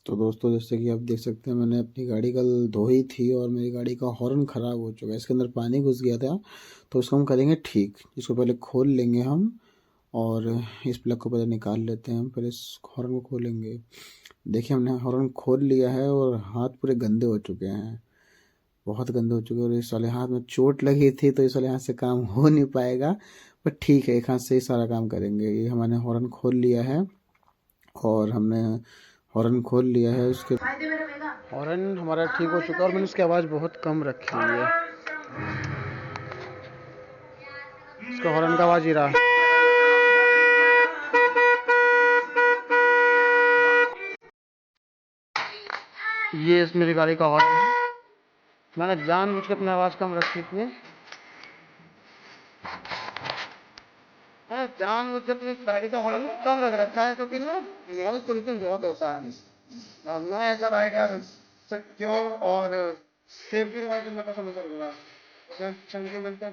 तो दोस्तों, जैसे कि आप देख सकते हैं, मैंने अपनी गाड़ी कल धोई थी और मेरी गाड़ी का हॉर्न ख़राब हो चुका है। इसके अंदर पानी घुस गया था, तो उसको हम करेंगे ठीक। इसको पहले खोल लेंगे हम, और इस प्लग को पहले निकाल लेते हैं हम। पहले इस हॉर्न को खोलेंगे। देखिए, हमने हॉर्न खोल लिया है और हाथ पूरे गंदे हो चुके हैं, बहुत गंदे हो चुके हैं। और इस वाले हाथ में चोट लगी थी, तो इस वाले हाथ से काम हो नहीं पाएगा। पर ठीक है, एक हाथ से ही सारा काम करेंगे। ये हमने हॉर्न खोल लिया है, और हमने हॉर्न खोल लिया है। उसके हॉर्न हमारा ठीक हो चुका है, और मैंने उसकी आवाज़ बहुत कम रखी हुई है। उसका हॉर्न का आवाज़ ही रहा। ये इस मेरी गाड़ी का हॉर्न है। मैंने जानबूझ के अपनी आवाज़ कम रखी थी। जानबूझ के अपनी गाड़ी का हॉर्न कम रख रखा है, क्योंकि ना नॉइज़ पोल्यूशन बहुत होता है। और मैं ऐसा राइडर सिक्योर और सेफ्टी राइडर मैं पसंद करूँगा। चंगी मिलता है।